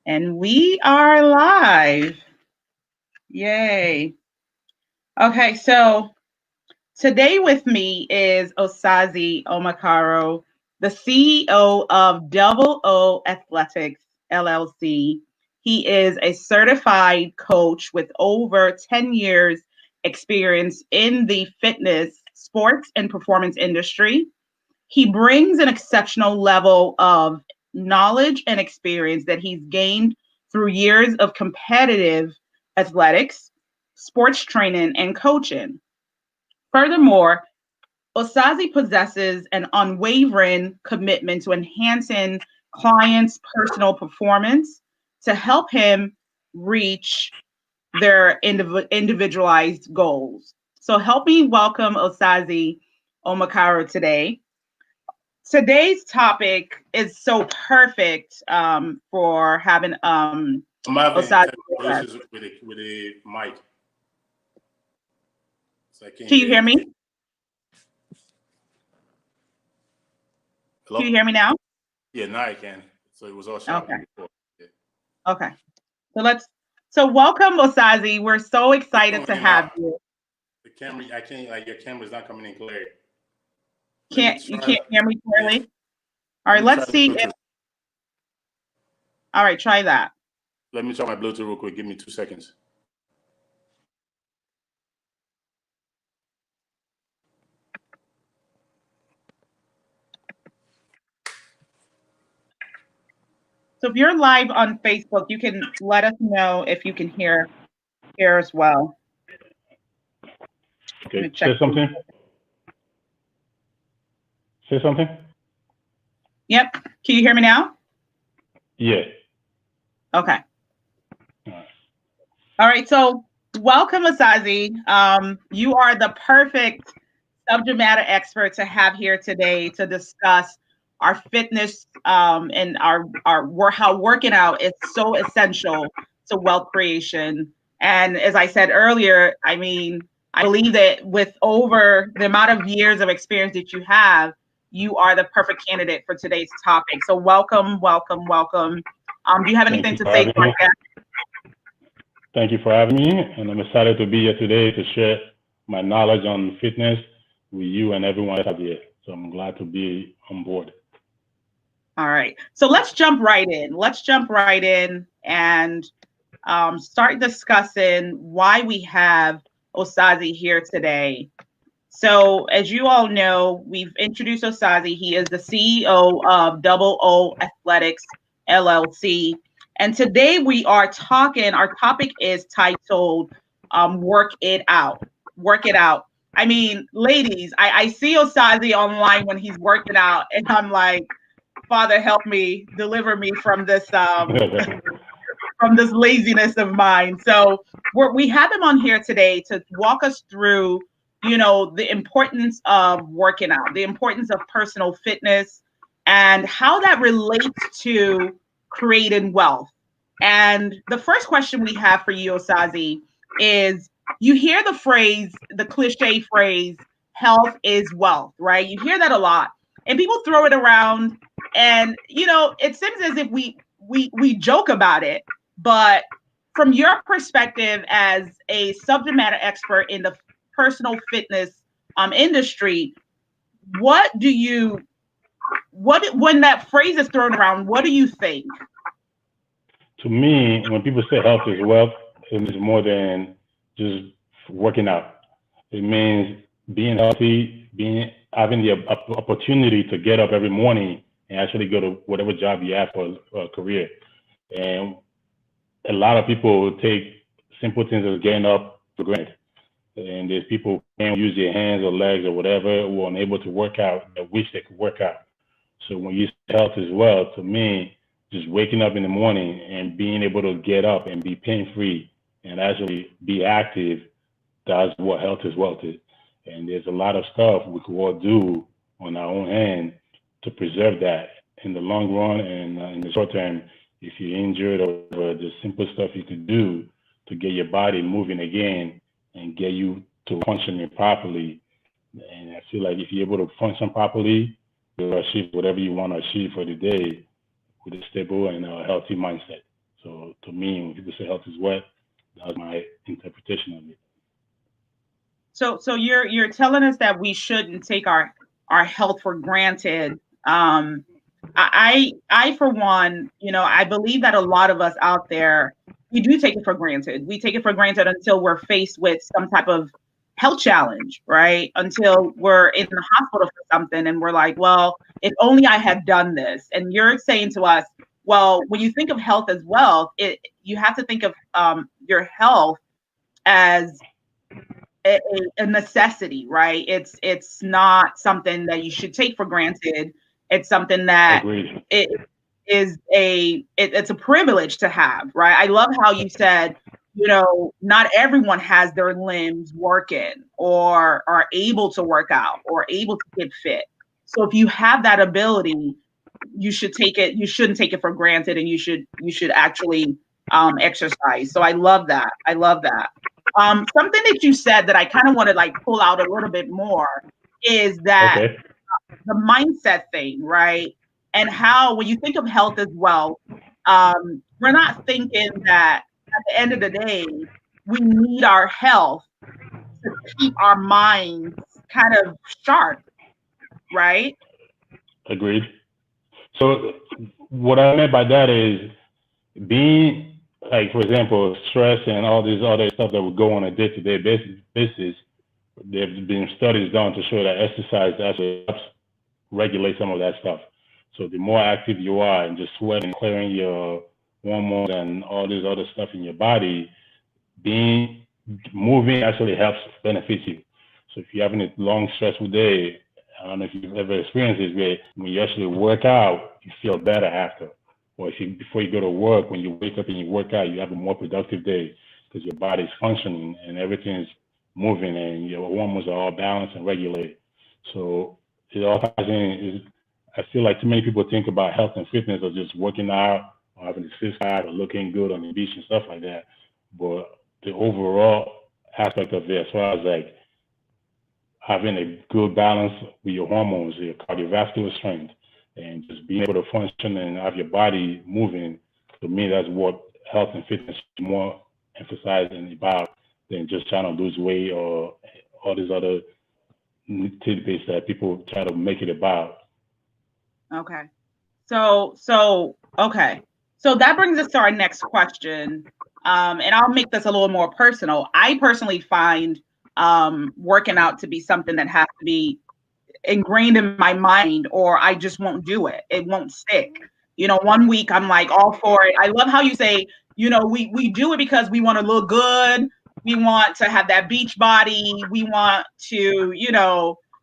And we are live. Yay. Okay, so today with me is Osazi Omakaro, the CEO of Double O Athletics LLC. He is a certified coach with over 10 years experience in the fitness, sports, and performance industry. He brings an exceptional level of knowledge and experience that he's gained through years of competitive athletics, sports training, and coaching. Furthermore, Osazi possesses an unwavering commitment to enhancing clients' personal performance to help him reach their individualized goals. So help me welcome Osazi Omakaro today. Today's topic is so perfect for having I'm having Osagie technical with us. issues with a mic, so I can't Can you hear hear me? anything. Can you Hello? hear me now? Yeah, now I can. So it was all Okay. shouting before. Yeah. Okay. So welcome, Osagie. We're so excited to Coming in have now. you. The camera, I can't, like, your camera's not coming in clear. You can't hear me Yeah, clearly? All let right, me try let's the see if Bluetooth. all right, try that. Let me try my Bluetooth real quick. Give me 2 seconds. So if you're live on Facebook, you can let us know if you can hear as well. Okay, say something. Say something. Yep. Can you hear me now? Yeah. Okay. All right. So welcome, Osagie. You are the perfect subject matter expert to have here today to discuss our fitness and our work, how working out is so essential to wealth creation. And as I said earlier, I mean, I believe that with over the amount of years of experience that you are the perfect candidate for today's topic. So welcome, welcome, welcome. Do you have anything to say to our guests? Thank you for having me, and I'm excited to be here today to share my knowledge on fitness with you and everyone that's out here. So I'm glad to be on board. All right. So let's jump right in. And start discussing why we have Osagie here today. So as you all know, we've introduced Osagie. He is the CEO of Double O Athletics LLC. And today we are talking, our topic is titled Work It Out. Work It Out. I mean, ladies, I see Osagie online when he's working out, and I'm like, Father, help me, deliver me from this from this laziness of mine. So we have him on here today to walk us through, the importance of working out, the importance of personal fitness, and how that relates to creating wealth. And the first question we have for you, Osagie, is you hear the phrase, the cliche phrase, health is wealth, right? You hear that a lot. And people throw it around, and it seems as if we joke about it, but from your perspective as a subject matter expert in the personal fitness industry, when that phrase is thrown around, what do you think? To me, when people say health is wealth, it means more than just working out. It means being healthy, having the opportunity to get up every morning and actually go to whatever job you have for a career. And a lot of people take simple things as getting up for granted. And there's people who can't use their hands or legs or whatever, who are unable to work out, that wish they could work out. So when you say health as well, to me, just waking up in the morning and being able to get up and be pain free and actually be active, that's what health is wealth is. And there's a lot of stuff we could all do on our own hand to preserve that in the long run and in the short term. If you're injured or whatever, the simple stuff you could do to get your body moving again and get you to functioning properly. And I feel like if you're able to function properly, you'll achieve whatever you want to achieve for the day with a stable and a healthy mindset. So So to me, when people say health is wealth, that's my interpretation of it. So you're telling us that we shouldn't take our health for granted. I for one, I believe that a lot of us out there, we do take it for granted. We take it for granted until we're faced with some type of health challenge, right? Until we're in the hospital for something and we're like, well, if only I had done this. And you're saying to us, well, when you think of health as wealth, you have to think of your health as a necessity, right? It's not something that you should take for granted. It's something that Agreed. it's a privilege to have, right? I love how you said, not everyone has their limbs working or are able to work out or able to get fit. So if you have that ability, you should take it. You shouldn't take it for granted, and you should actually exercise. So I love that. Something that you said that I kind of want to pull out a little bit more is that the mindset thing, right? And how when you think of health as well, we're not thinking that at the end of the day, we need our health to keep our minds kind of sharp, right? Agreed. So what I meant by that is being, for example, stress and all these other stuff that would go on a day-to-day basis. There's been studies done to show that exercise actually helps regulate some of that stuff. So the more active you are and just sweating, clearing your hormones and all this other stuff in your body, moving actually helps benefit you. So if you're having a long, stressful day, I don't know if you've ever experienced this, where when you actually work out, you feel better after. Or before you go to work, when you wake up and you work out, you have a more productive day because your body's functioning and everything's moving and your hormones are all balanced and regulated. So it all ties in. I feel like too many people think about health and fitness or just working out or having a six-pack or looking good on the beach and stuff like that. But the overall aspect of it, as far as having a good balance with your hormones, your cardiovascular strength, and just being able to function and have your body moving, to me, that's what health and fitness is more emphasizing about than just trying to lose weight or all these other tidbits that people try to make it about. Okay. So that brings us to our next question. And I'll make this a little more personal. I personally find working out to be something that has to be ingrained in my mind, or I just won't do it. It won't stick. 1 week I'm like all for it. I love how you say, we do it because we want to look good. We want to have that beach body. We want to,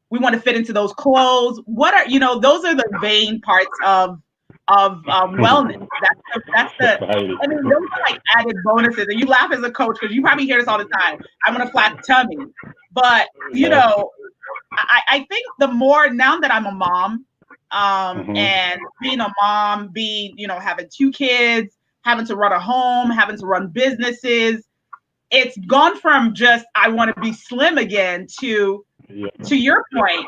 we want to fit into those clothes. What are, those are the vain parts of wellness. That's the, I mean, those are added bonuses. And you laugh as a coach because you probably hear this all the time. I want a flat tummy. But, I think the more, now that I'm a mom, and being a mom, having 2 kids, having to run a home, having to run businesses, it's gone from just, I want to be slim again to your point,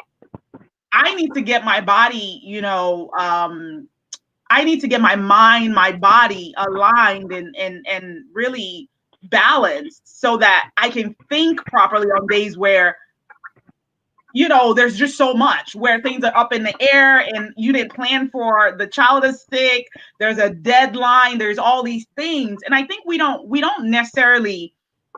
I need to get my body, I need to get my mind, my body aligned and really balanced so that I can think properly on days where, there's just so much where things are up in the air and you didn't plan for, the child is sick, there's a deadline, there's all these things. And I think we don't necessarily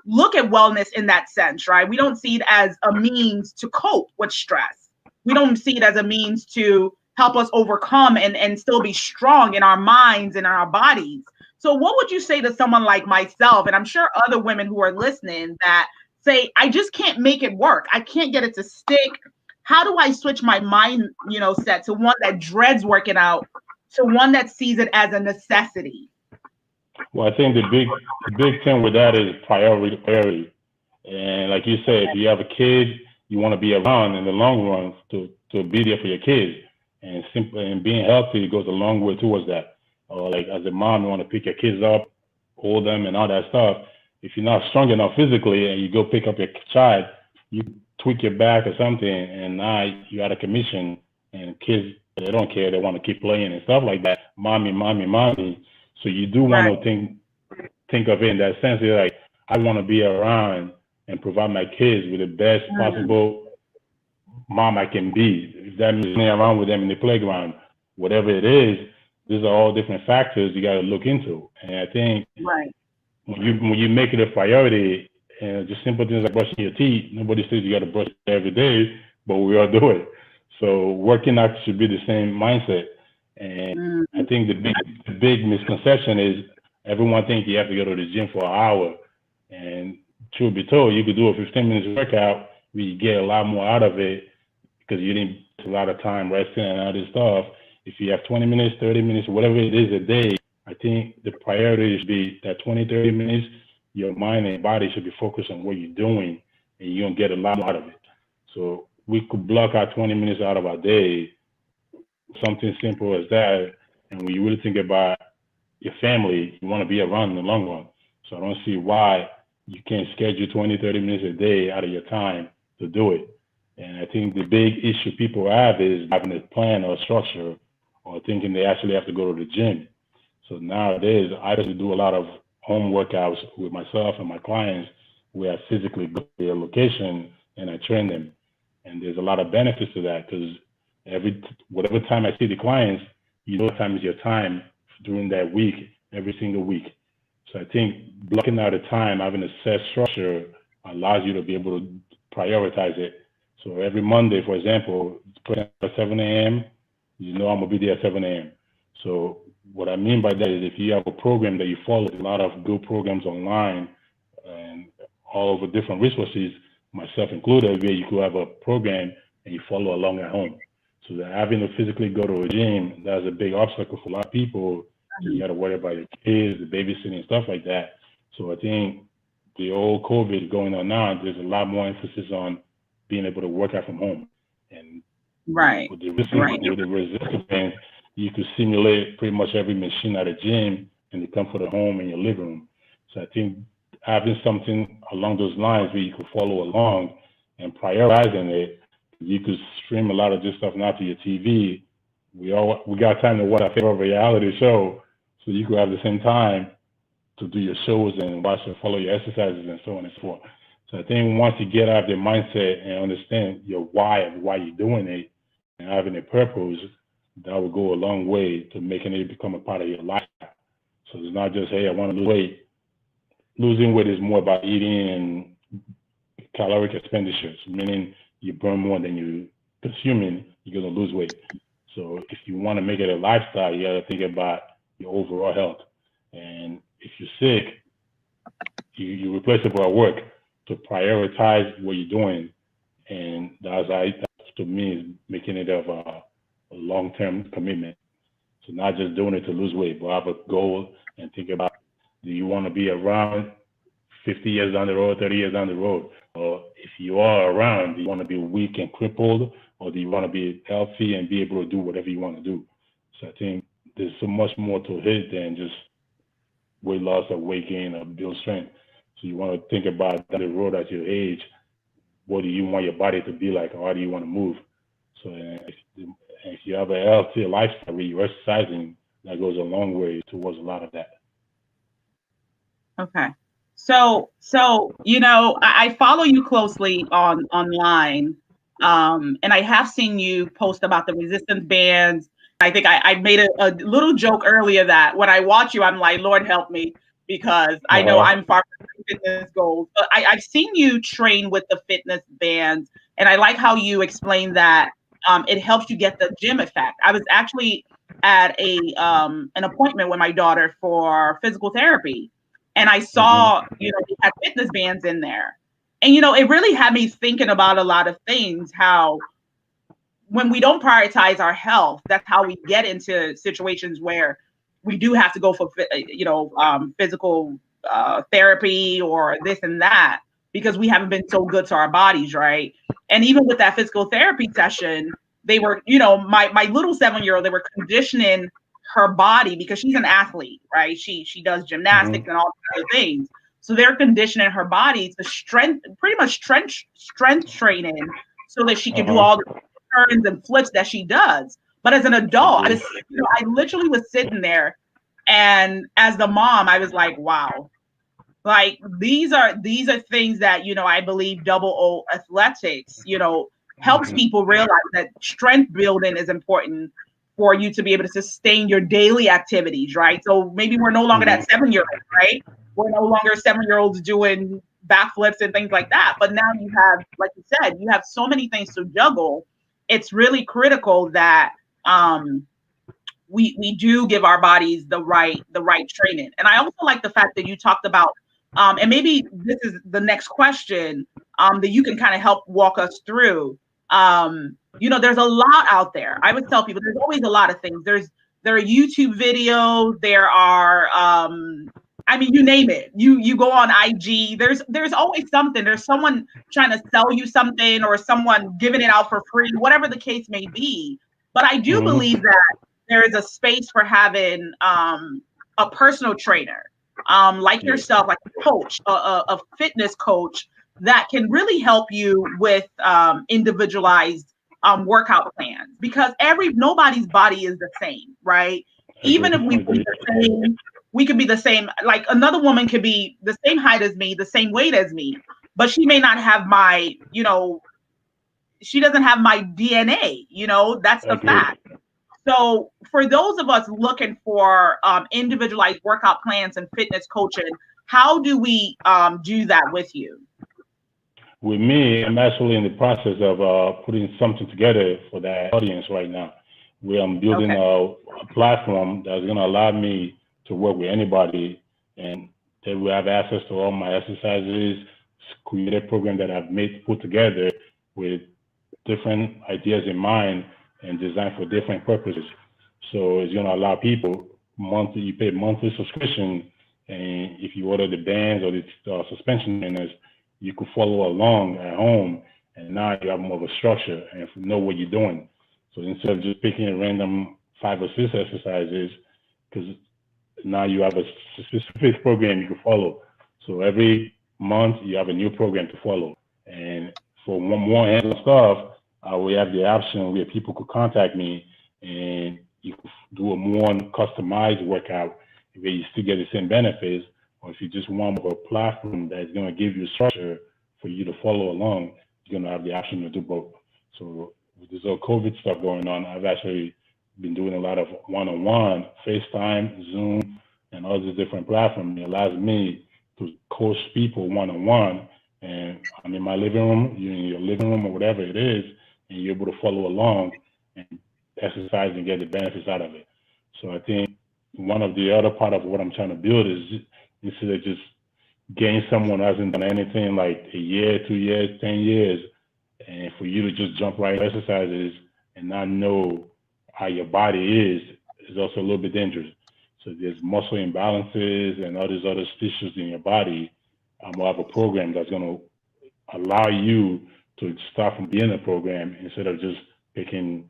look at wellness in that sense, right? We don't see it as a means to cope with stress. We don't see it as a means to help us overcome and still be strong in our minds and in our bodies. So what would you say to someone like myself, and I'm sure other women who are listening, that say, I just can't make it work. I can't get it to stick. How do I switch my mind, set to one that dreads working out to one that sees it as a necessity? Well, I think the big thing with that is priority. And like you said, if you have a kid, you want to be around in the long run to be there for your kids. And being healthy goes a long way towards that. Or as a mom, you want to pick your kids up, hold them and all that stuff. If you're not strong enough physically and you go pick up your child, you tweak your back or something, and now you're out of commission, and kids, they don't care. They want to keep playing and stuff like that. Mommy. So you do want to think of it in that sense. You're like, I want to be around and provide my kids with the best possible mom I can be. If that means being around with them in the playground, whatever it is, these are all different factors you got to look into. And I think when you make it a priority, and just simple things like brushing your teeth, nobody says you got to brush it every day, but we all do it. So working out should be the same mindset. And I think the big misconception is everyone thinks you have to go to the gym for an hour. And truth be told, you could do a 15 minutes workout where you get a lot more out of it because you didn't spend a lot of time resting and all this stuff. If you have 20 minutes, 30 minutes, whatever it is a day, I think the priority should be that 20, 30 minutes, your mind and body should be focused on what you're doing, and you're going to get a lot more out of it. So we could block out 20 minutes out of our day, something simple as that. And when you really think about your family, you want to be around in the long run. So I don't see why you can't schedule 20, 30 minutes a day out of your time to do it. And I think the big issue people have is having a plan or a structure or thinking they actually have to go to the gym. So nowadays, I just do a lot of home workouts with myself and my clients where I physically go to their location and I train them. And there's a lot of benefits to that because whatever time I see the clients, you know what time is your time during that week, every single week. So I think blocking out the time, having a set structure allows you to be able to prioritize it. So every Monday, for example, put at 7 a.m., you know I'm gonna be there at 7 a.m. So what I mean by that is if you have a program that you follow, a lot of good programs online and all over different resources, myself included, where you could have a program and you follow along at home. So that having to physically go to a gym, that's a big obstacle for a lot of people. You got to worry about your kids, the babysitting, and stuff like that. So I think the old COVID going on now, there's a lot more emphasis on being able to work out from home. And with the resistance bands, you could simulate pretty much every machine at a gym in the comfort of home in your living room. So I think having something along those lines where you could follow along and prioritizing it, you could stream a lot of this stuff now to your TV. We got time to watch our favorite reality show, so you could have the same time to do your shows and watch and follow your exercises and so on and so forth. So I think once you get out of the mindset and understand your why of why you're doing it and having a purpose, that will go a long way to making it become a part of your life. So it's not just, hey, I want to lose weight. Losing weight is more about eating and caloric expenditures, meaning you burn more than you consuming, you're going to lose weight. So if you want to make it a lifestyle, you got to think about your overall health. And if you're sick, you replace it by work to prioritize what you're doing. And that to me is making it of a long-term commitment. So not just doing it to lose weight, but have a goal and think about, do you want to be around 50 years down the road, 30 years down the road? Or if you are around, do you want to be weak and crippled, or do you want to be healthy and be able to do whatever you want to do? So I think there's so much more to it than just weight loss or weight gain or build strength. So you want to think about down the road at your age, what do you want your body to be like, or how do you want to move? So if you have a healthy lifestyle where you're exercising, that goes a long way towards a lot of that. Okay. So I follow you closely online, and I have seen you post about the resistance bands. I think I made a little joke earlier that when I watch you, I'm like, Lord help me, because I know I'm far from fitness goals. But I've seen you train with the fitness bands, and I like how you explain that it helps you get the gym effect. I was actually at an appointment with my daughter for physical therapy. And I saw, they had fitness bands in there. And, it really had me thinking about a lot of things, how when we don't prioritize our health, that's how we get into situations where we do have to go for, physical therapy or this and that, because we haven't been so good to our bodies, right? And even with that physical therapy session, they were, my little 7-year-old, they were conditioning her body because she's an athlete, right? She does gymnastics and all other things. So they're conditioning her body to strength training so that she can do all the turns and flips that she does. But as an adult, I literally was sitting there And as the mom, I was like, wow, like these are things that, you know, I believe Double O Athletics, you know, helps people realize that strength building is important for you to be able to sustain your daily activities, right? So maybe we're no longer that 7-year-old, right? We're no longer 7-year-olds doing backflips and things like that. But now you have, like you said, you have so many things to juggle. It's really critical that we do give our bodies the right training. And I also like the fact that you talked about, and maybe this is the next question that you can kind of help walk us through. You know, there's a lot out there. I would tell people there's always a lot of things. There are YouTube videos. There are, I mean, you name it. You go on IG. There's always something. There's someone trying to sell you something, or someone giving it out for free, whatever the case may be. But I do believe that there is a space for having a personal trainer, like yourself, like a coach, a fitness coach that can really help you with individualized workout plans, because nobody's body is the same, right? Even if we be the same, we could be the same. Like another woman could be the same height as me, the same weight as me, but she may not have my, you know, she doesn't have my DNA, you know, that's the fact. So for those of us looking for individualized workout plans and fitness coaching, how do we do that with you? With me, I'm actually in the process of putting something together for that audience right now, where I'm building a platform that's going to allow me to work with anybody, and they will have access to all my exercises, create a program that I've put together with different ideas in mind and designed for different purposes. So it's going to allow people you pay monthly subscription, and if you order the bands or the suspension trainers, you could follow along at home, and now you have more of a structure and know what you're doing. So instead of just picking a random 5 or 6 exercises, because now you have a specific program you can follow. So every month you have a new program to follow. And for more hands-on stuff, we have the option where people could contact me, and you could do a more customized workout where you still get the same benefits. Or if you just want a platform that's going to give you structure for you to follow along, you're going to have the option to do both. So with this whole COVID stuff going on, I've actually been doing a lot of one-on-one, FaceTime, Zoom, and all these different platforms. It allows me to coach people one-on-one, and I'm in my living room, you're in your living room or whatever it is, and you're able to follow along and exercise and get the benefits out of it. So I think one of the other part of what I'm trying to build is, instead of just getting someone who hasn't done anything like a year, 2 years, 10 years, and for you to just jump right into exercises and not know how your body is also a little bit dangerous. So there's muscle imbalances and all these other tissues in your body. We'll have a program that's going to allow you to start from being a program instead of just picking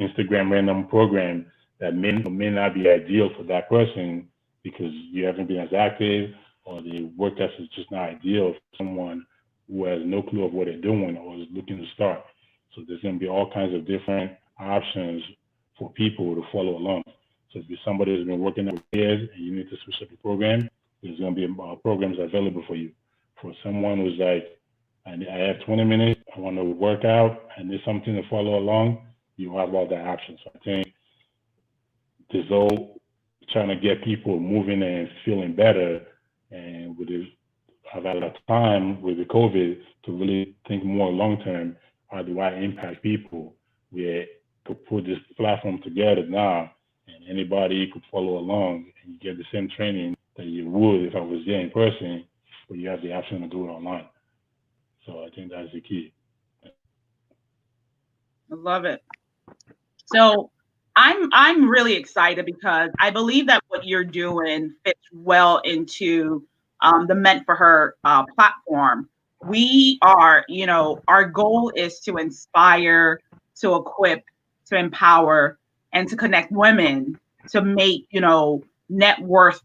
Instagram random program that may not be ideal for that person, because you haven't been as active, or the work that's just not ideal for someone who has no clue of what they're doing or is looking to start. So there's going to be all kinds of different options for people to follow along. So if you're somebody who's been working out for years and you need to switch up your program, there's going to be programs available for you. For someone who's like, I have 20 minutes, I want to work out, and there's something to follow along, you have all that options. So I think this whole trying to get people moving and feeling better, and with this, I've had a time with the COVID to really think more long term. How do I impact people? We could put this platform together now, and anybody could follow along, and you get the same training that you would if I was there in person, but you have the option to do it online. So I think that's the key. I love it. So I'm really excited because I believe that what you're doing fits well into the Meant for Her platform. We are, you know, our goal is to inspire, to equip, to empower, and to connect women to make, you know, net worth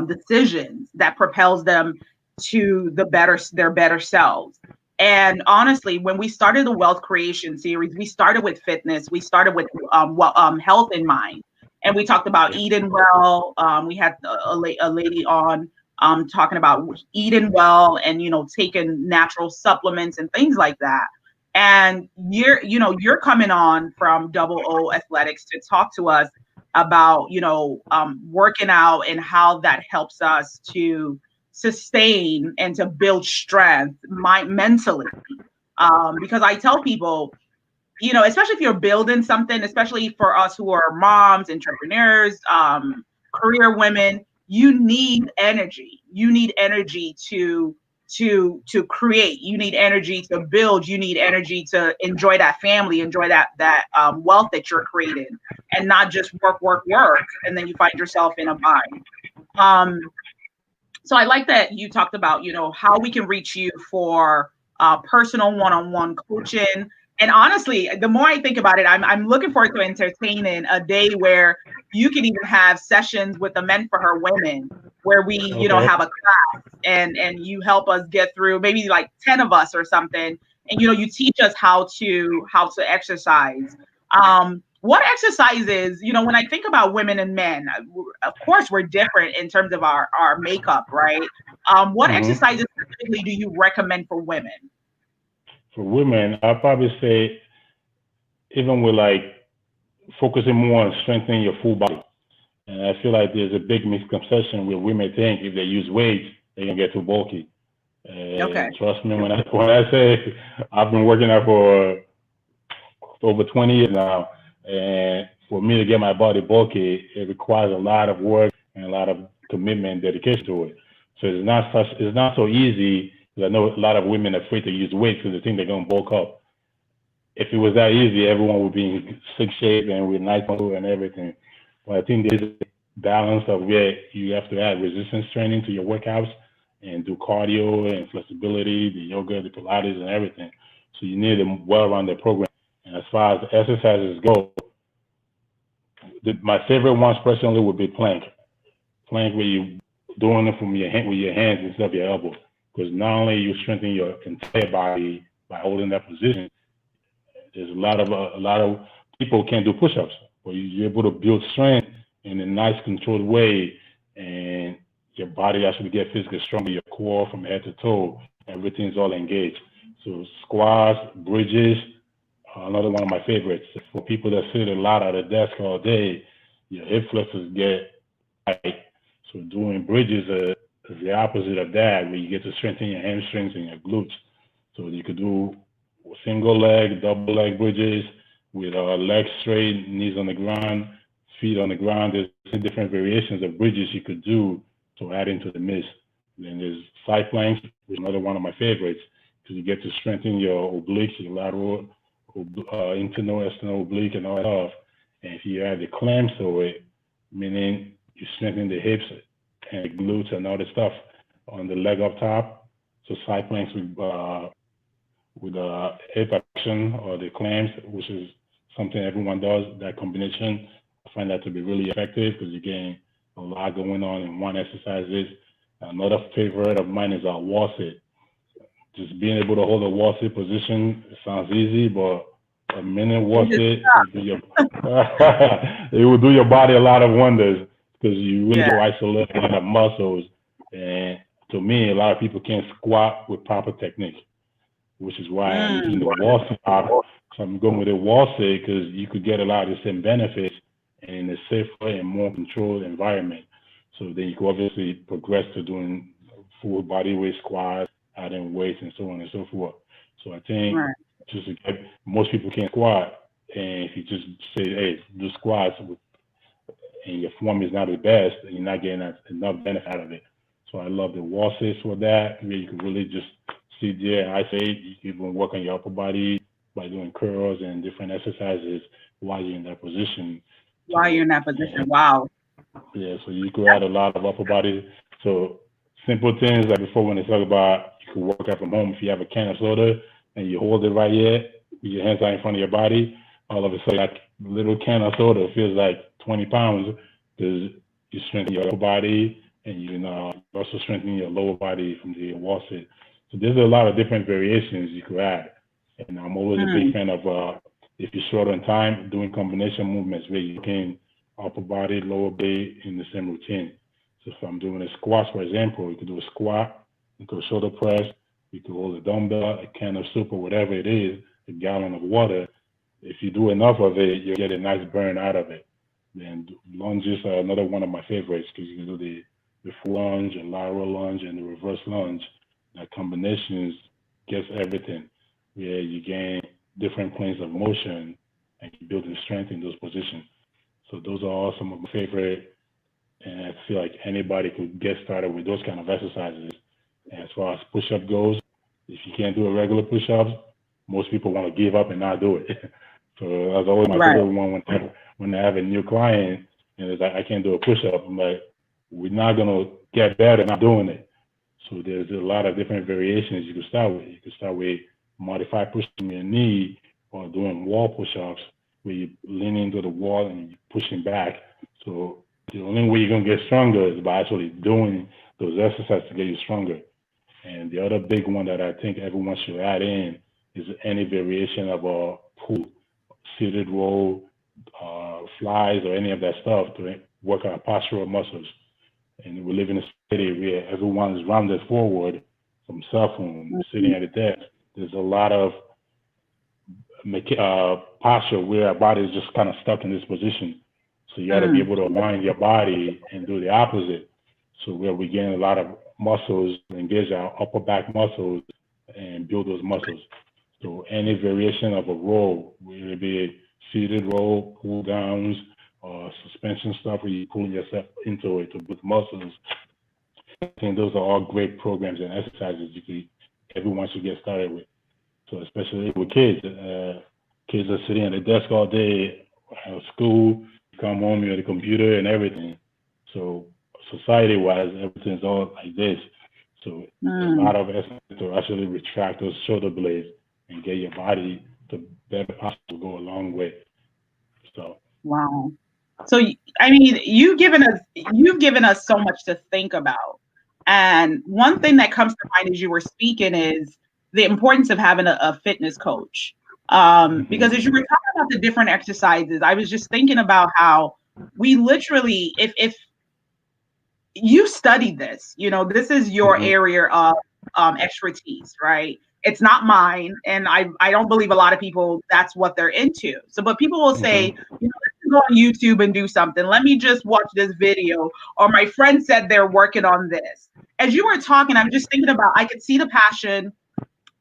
decisions that propels them to their better selves. And honestly, when we started the Wealth Creation series, we started with fitness, we started with health in mind. and we talked about eating well. We had a lady on talking about eating well and, you know, taking natural supplements and things like that. And you're coming on from Double O Athletics to talk to us about, you know, working out and how that helps us to sustain and to build strength mentally. Because I tell people, you know, especially if you're building something, especially for us who are moms, entrepreneurs, career women, you need energy. You need energy to create. You need energy to build. You need energy to enjoy that family, enjoy that wealth that you're creating, and not just work, and then you find yourself in a bind. So I like that you talked about, you know, how we can reach you for personal one-on-one coaching. And honestly, the more I think about it, I'm looking forward to entertaining a day where you can even have sessions with the Men for Her women, where we, you know, have a class and you help us get through, maybe like 10 of us or something. And, you know, you teach us how to exercise. What exercises, you know, when I think about women and men, of course, we're different in terms of our makeup, right? What exercises specifically do you recommend for women? For women, I'd probably say, even with like focusing more on strengthening your full body. And I feel like there's a big misconception where women think if they use weights, they're gonna get too bulky. Okay. Trust me when I say I've been working out for over 20 years now, and for me to get my body bulky, it requires a lot of work and a lot of commitment and dedication to it. So it's not so easy. I know a lot of women are afraid to use weights because they think they're gonna bulk up. If it was that easy, everyone would be in sick shape and with nice muscle and everything. But I think there's a balance of where you have to add resistance training to your workouts and do cardio and flexibility, the yoga, the Pilates, and everything. So you need a well-rounded program. And as far as the exercises go, my favorite ones personally would be plank. Plank where you're doing it with your hands instead of your elbow. Because not only you strengthen your entire body by holding that position, there's a lot of people can't do push-ups, but you're able to build strength in a nice controlled way, and your body actually get physically stronger, your core from head to toe, everything's all engaged. So squats, bridges, another one of my favorites. For people that sit a lot at a desk all day, your hip flexors get tight. So doing bridges is the opposite of that, where you get to strengthen your hamstrings and your glutes. So you could do single leg, double leg bridges with legs straight, knees on the ground, feet on the ground. There's different variations of bridges you could do to add into the mix. Then there's side planks, which is another one of my favorites, because you get to strengthen your obliques, your lateral, internal, external oblique, and all that stuff. And if you add the clamps to it, meaning you strengthen the hips and the glutes and all the stuff on the leg up top. So side planks with hip action or the clamps, which is something everyone does, that combination. I find that to be really effective because you're getting a lot going on in one exercise. Another favorite of mine is wall sit. Just being able to hold a wall sit position, it sounds easy, but a minute wall sit, it will do your body a lot of wonders because you really go isolate a lot of muscles. And to me, a lot of people can't squat with proper technique, which is why I'm using the wall sit. So I'm going with a wall sit because you could get a lot of the same benefits in a safer and more controlled environment. So then you can obviously progress to doing full body weight squats, adding weights, and so on and so forth. So I think just to get, most people can't squat, and if you just say, hey, do squats, and your form is not the best, and you're not getting enough benefit out of it. So I love the wall sits for that, where you can really just sit there and isolate. You can even work on your upper body by doing curls and different exercises while you're in that position. Wow. Yeah, so you could add a lot of upper body. So simple things like before when they talk about you could work out from home, if you have a can of soda and you hold it right here, with your hands out in front of your body, all of a sudden that little can of soda feels like 20 pounds because you strengthen your upper body and you also strengthen your lower body from the wall sit. So there's a lot of different variations you could add. And I'm always a big fan of, if you're short on time, doing combination movements where you can upper body, lower body in the same routine. So if I'm doing a squat, for example, you could do a squat, you could shoulder press, you could hold a dumbbell, a can of soup, or whatever it is, a gallon of water. If you do enough of it, you'll get a nice burn out of it. Then lunges are another one of my favorites because you can do the full lunge and lateral lunge and the reverse lunge. That combinations gets everything where you gain different planes of motion and you build the strength in those positions. So those are all some of my favorite, and I feel like anybody could get started with those kind of exercises. And as far as push-up goes, if you can't do a regular push-ups, most people want to give up and not do it. So that's always my favorite one when I have a new client and it's like, I can't do a push-up. I'm like, we're not going to get better not doing it. So there's a lot of different variations you can start with. You can start with modified pushing your knee or doing wall push-ups where you lean into the wall and you're pushing back. So the only way you're going to get stronger is by actually doing those exercises to get you stronger. And the other big one that I think everyone should add in is any variation of a pull, seated row, flies, or any of that stuff to work our postural muscles. And we live in a city where everyone is rounded forward from cell phone, sitting at a desk. There's a lot of posture where our body is just kind of stuck in this position. So you got to be able to align your body and do the opposite. So where we gain a lot of muscles, engage our upper back muscles and build those muscles. So any variation of a roll, whether it be a seated roll, pull downs, or suspension stuff where you're pulling yourself into it to build muscles. I think those are all great programs and exercises everyone should get started with. So especially with kids, kids are sitting at the desk all day, at school, come home, you're at the computer and everything. So society-wise, everything's all like this. So a lot of exercise to actually retract those shoulder blades and get your body to better posture go a long way. So wow. So I mean, you've given us so much to think about. And one thing that comes to mind as you were speaking is the importance of having a fitness coach. Because as you were talking about the different exercises, I was just thinking about how we literally, if you studied this, this is your area of expertise, right? It's not mine. And I don't believe a lot of people, that's what they're into. So, but people will say, let's go on YouTube and do something. Let me just watch this video. Or my friend said they're working on this. As you were talking, I'm just thinking about, I could see the passion.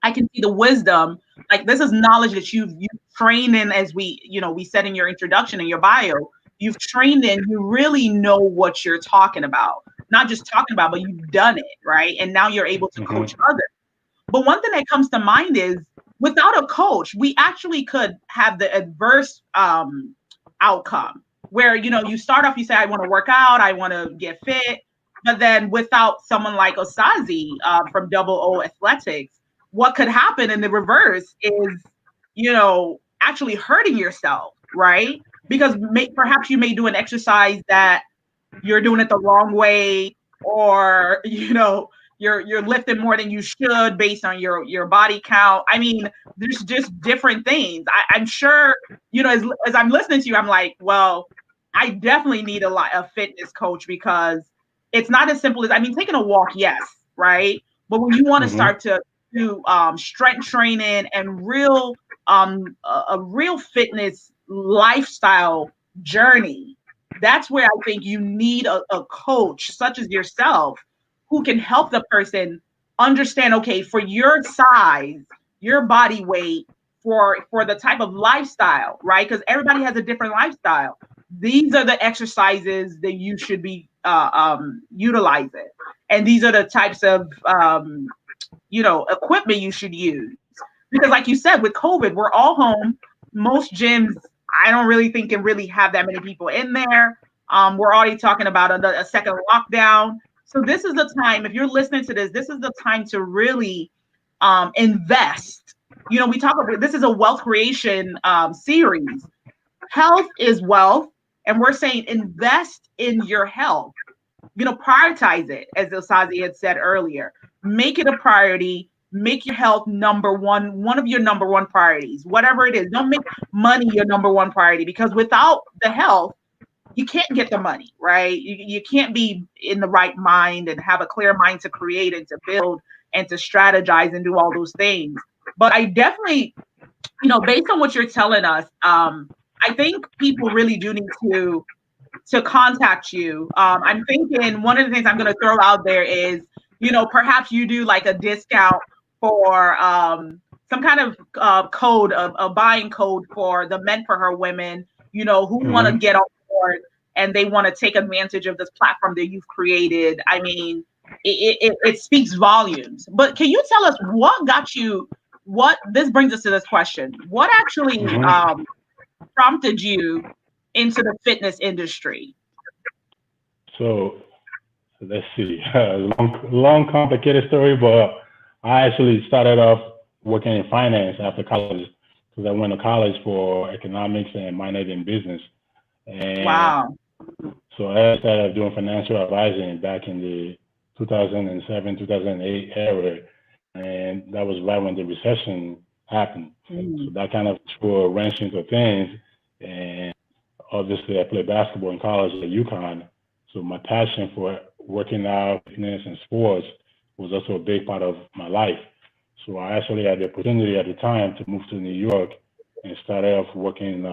I can see the wisdom. Like, this is knowledge that you've trained in, as we said in your introduction in your bio, you've trained in, you really know what you're talking about. Not just talking about, but you've done it, right? And now you're able to coach others. But one thing that comes to mind is, without a coach, we actually could have the adverse outcome where, you start off, you say, I want to work out, I want to get fit. But then without someone like Osazi from Double O Athletics, what could happen in the reverse is, actually hurting yourself, right? Because perhaps you may do an exercise that you're doing it the wrong way, or, you're lifting more than you should based on your body count. I mean, there's just different things. I'm sure, as I'm listening to you, I'm like, well, I definitely need a fitness coach, because it's not as simple as, taking a walk, yes, right? But when you want to start to do strength training and a real fitness lifestyle journey, that's where I think you need a coach such as yourself, who can help the person understand, okay, for your size, your body weight, for the type of lifestyle, right? Because everybody has a different lifestyle. These are the exercises that you should be utilizing. And these are the types of, equipment you should use. Because like you said, with COVID, we're all home. Most gyms, I don't really think can really have that many people in there. We're already talking about a second lockdown. So this is the time, if you're listening to this is the time to really invest. We talk about, this is a wealth creation series. Health is wealth. And we're saying invest in your health. Prioritize it, as Osazi had said earlier. Make it a priority. Make your health one of your number one priorities, whatever it is. Don't make money your number one priority, because without the health, you can't get the money, right? You can't be in the right mind and have a clear mind to create and to build and to strategize and do all those things. But I definitely, based on what you're telling us, I think people really do need to contact you. I'm thinking one of the things I'm going to throw out there is, perhaps you do like a discount for some kind of code, a buying code for the Men for Her women, who want to get on board and they want to take advantage of this platform that you've created. I mean, it speaks volumes. But can you tell us what got you? This brings us to this question: what actually prompted you into the fitness industry? So let's see, long, complicated story, but I actually started off working in finance after college because I went to college for economics and minored in business. And wow. So I started doing financial advising back in the 2007, 2008 era. And that was right when the recession happened. So that kind of threw a wrench into things. And obviously I played basketball in college at UConn. So my passion for working out, fitness, and sports was also a big part of my life. So I actually had the opportunity at the time to move to New York and started off working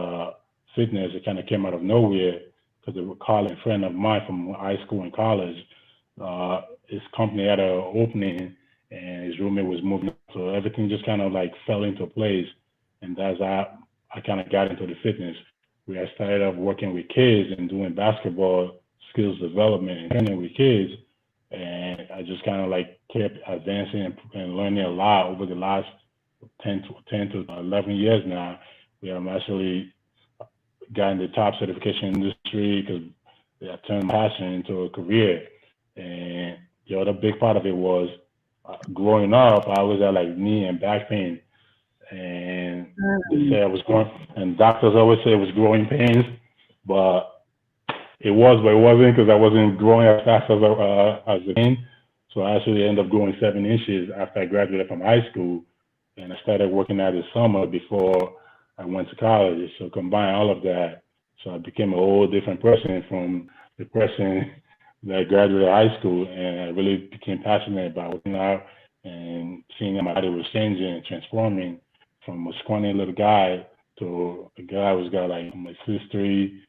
fitness. It kind of came out of nowhere because a friend of mine from high school and college, his company had an opening and his roommate was moving. So everything just kind of like fell into place. And as I kind of got into the fitness, where I started off working with kids and doing basketball skills development and training with kids. And I just kind of like kept advancing and learning a lot over the last 10 to 11 years now, where I'm actually got in the top certification industry because I turned my passion into a career. And the other big part of it was growing up, I always had like knee and back pain. And they say I was growing, and doctors always say it was growing pains, but it wasn't because I wasn't growing as fast as the pain. So I actually ended up growing 7 inches after I graduated from high school, and I started working out this summer before I went to college. So combine all of that, so I became a whole different person from the person that graduated high school, and I really became passionate about working out and seeing that my body was changing and transforming from a scrawny little guy to a guy who's got like 6'3",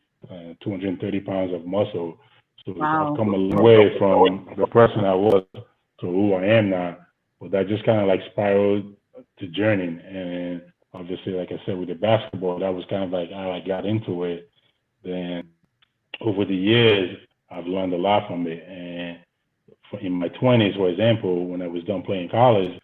230 pounds of muscle. So I've come a long way from the person I was to who I am now. But that just kind of like spiraled the journey. And obviously, like I said, with the basketball, that was kind of like how I got into it. Then over the years, I've learned a lot from it. And in my 20s, for example, when I was done playing college,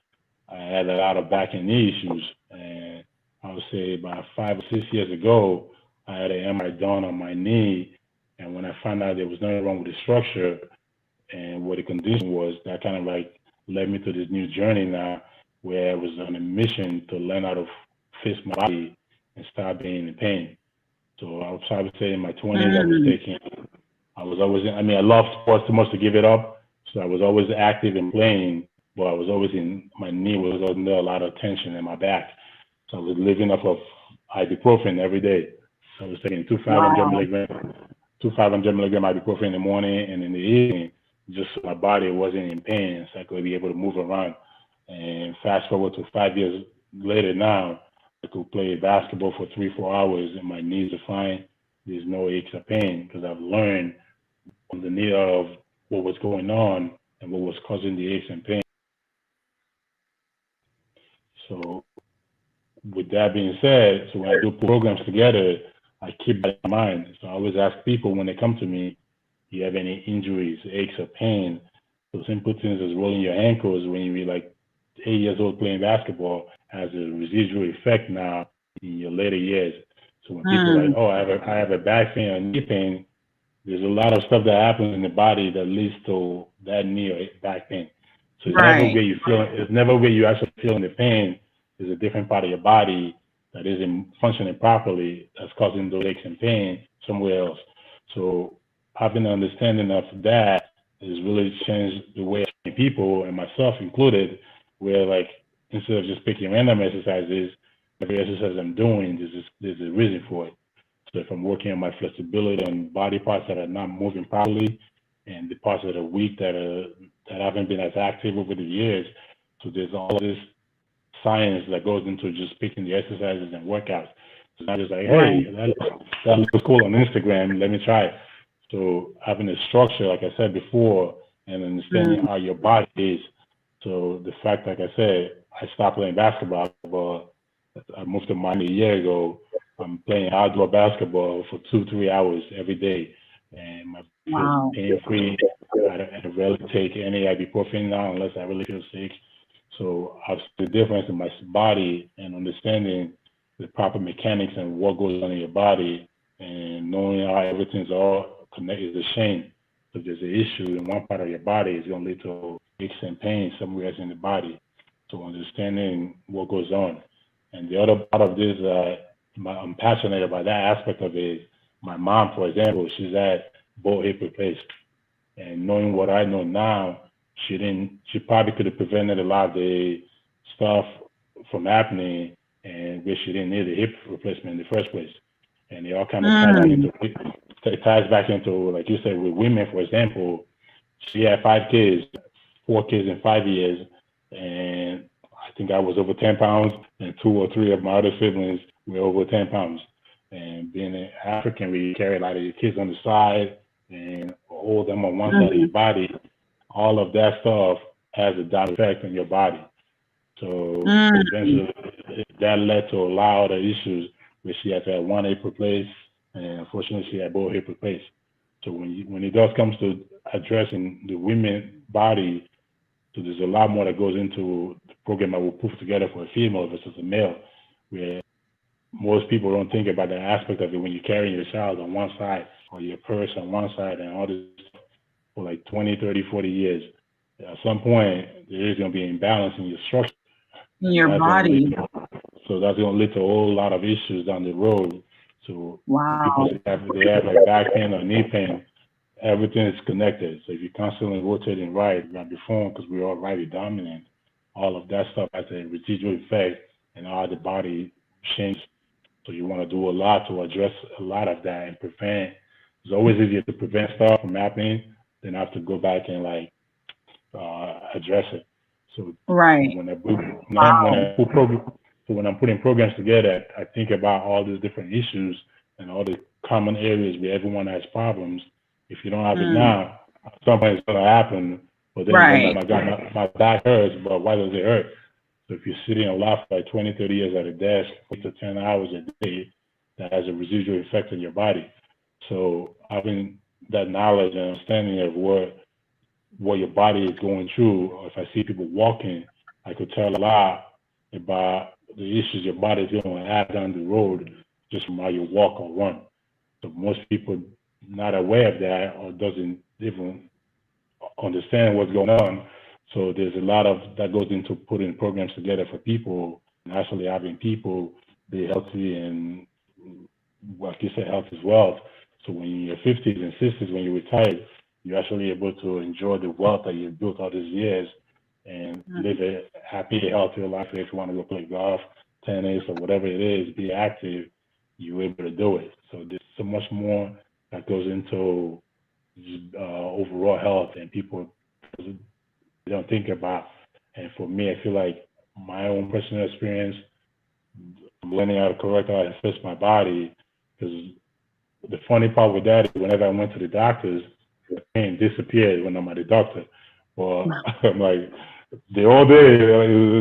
I had a lot of back and knee issues. And I would say about 5 or 6 years ago, I had an MRI done on my knee. And when I found out there was nothing wrong with the structure and what the condition was, that kind of like led me to this new journey now where I was on a mission to learn how to fix my body and stop being in pain. So I would say in my 20s, I love sports too much to give it up. So I was always active and playing, but I was always my knee was under a lot of tension in my back. So I was living off of ibuprofen every day. So I was taking 500 milligram ibuprofen in the morning and in the evening, just so my body wasn't in pain, so I could be able to move around. And fast forward to 5 years later now, I could play basketball for 3-4 hours and my knees are fine. There's no aches or pain because I've learned on the need of what was going on and what was causing the aches and pain. So with that being said, so when I do programs together, I keep that in mind. So I always ask people when they come to me, do you have any injuries, aches, or pain? So simple things as rolling your ankles when you were like 8 years old playing basketball has a residual effect now in your later years. So when people are like, oh, I have a back pain or knee pain, there's a lot of stuff that happens in the body that leads to that knee or back pain. So it's never where you actually feeling the pain. There's a different part of your body that isn't functioning properly that's causing those aches and pain somewhere else. So having an understanding of that has really changed the way I train people, and myself included, where like instead of just picking random exercises, every exercise I'm doing, there's a reason for it. So if I'm working on my flexibility and body parts that are not moving properly, and the parts that are weak that haven't been as active over the years, so there's all this science that goes into just picking the exercises and workouts. It's not just like, hey, that looks cool on Instagram, let me try it. So having a structure, like I said before, and understanding how your body is. So the fact, like I said, I stopped playing basketball, but I moved to Miami a year ago. I'm playing outdoor basketball for 2-3 hours every day, and my Wow. pain-free. I rarely take any ibuprofen now unless I really feel sick. So I've seen the difference in my body and understanding the proper mechanics and what goes on in your body, and knowing how everything's all connected is a shame. If there's an issue in one part of your body, it's going to lead to aches and pain somewhere else in the body. So understanding what goes on. And the other part of this, I'm passionate about that aspect of it. My mom, for example, she's had both hip replaced. And knowing what I know now, she probably could have prevented a lot of the stuff from happening, and where she didn't need a hip replacement in the first place. And it all kind of ties back into, like you said, with women, for example, she had 5 kids, 4 kids in 5 years, and I think I was over 10 pounds, and 2 or 3 of my other siblings were over 10 pounds. And being an African, we carry a lot of your kids on the side and hold them on one side of your body. All of that stuff has a down effect on your body. So eventually, that led to a lot of issues where she has had 1 hip replaced, and unfortunately, she had both hip replaced. So when it does comes to addressing the women body, so there's a lot more that goes into the program that we'll put together for a female versus a male, where most people don't think about that aspect of it when you're carrying your child on one side or your purse on one side and all this for like 20, 30, 40 years. At some point, there is going to be an imbalance in your structure. In your body. So that's going to lead to a whole lot of issues down the road. So wow. People they have like back pain or knee pain, everything is connected. So if you're constantly rotating right, grab your phone because we're all righty dominant, all of that stuff has a residual effect and how the body changes. So you want to do a lot to address a lot of that and prevent. It's always easier to prevent stuff from happening than have to go back and like address it. So when I'm putting programs together, I think about all these different issues and all the common areas where everyone has problems. If you don't have it now, at some point it's going to happen. But then my back hurts, but why does it hurt? So if you're sitting a lot for like 20, 30 years at a desk, 8 to 10 hours a day, that has a residual effect on your body. So having that knowledge and understanding of what your body is going through, or if I see people walking, I could tell a lot about the issues your body is going to have down the road just from how you walk or run. So most people not aware of that or doesn't even understand what's going on. So there's a lot of that goes into putting programs together for people and actually having people be healthy and, like you said, health is wealth. So when you're in your 50s and 60s, when you retire, you're actually able to enjoy the wealth that you've built all these years and live a happy, healthy life. If you want to go play golf, tennis, or whatever it is, be active, you're able to do it. So there's so much more that goes into overall health and people don't think about. And for me, I feel like my own personal experience, I'm learning how to correct how I assess my body, because the funny part with that is whenever I went to the doctors, the pain disappeared when I'm at the doctor. Well, I'm like, the whole day,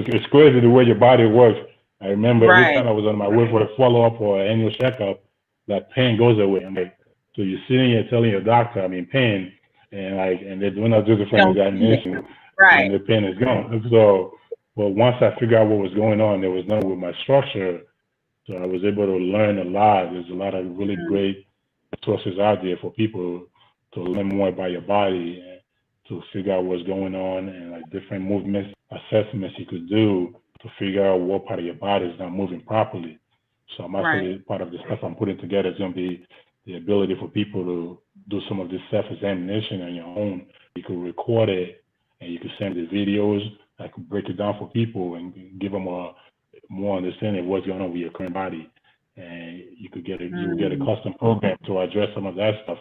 it's crazy the way your body works. I remember every time I was on my way for a follow-up or an annual checkup, that pain goes away. I'm like, so you're sitting here telling your doctor I'm in pain, and they're doing a different examination, and the pain is gone. So, well, once I figured out what was going on, there was nothing with my structure, so I was able to learn a lot. There's a lot of really great sources out there for people to learn more about your body and to figure out what's going on, and like different movements, assessments you could do to figure out what part of your body is not moving properly. So I'm actually part of the stuff I'm putting together is going to be the ability for people to do some of this self-examination on your own. You could record it and you could send the videos. I could break it down for people and give them a more understanding of what's going on with your current body and you will get a custom program to address some of that stuff.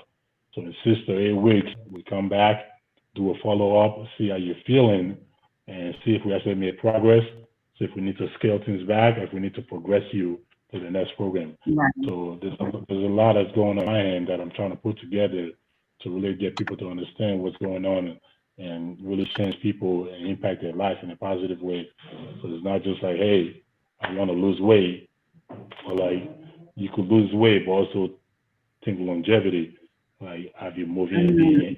So in 6 to 8 weeks, we come back, do a follow-up, see how you're feeling, and see if we actually made progress, see if we need to scale things back, if we need to progress you to the next program. Right. So there's a lot that's going on my end that I'm trying to put together to really get people to understand what's going on and really change people and impact their life in a positive way. So it's not just like, hey, I want to lose weight, or like you could lose weight, but also think longevity, like have you moving, being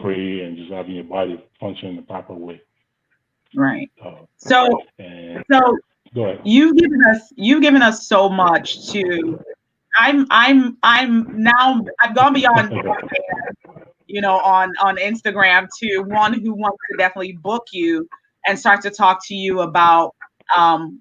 free, and just having your body function in the proper way. Right. So go ahead. you've given us so much to. I've gone beyond, on Instagram to one who wants to definitely book you and start to talk to you about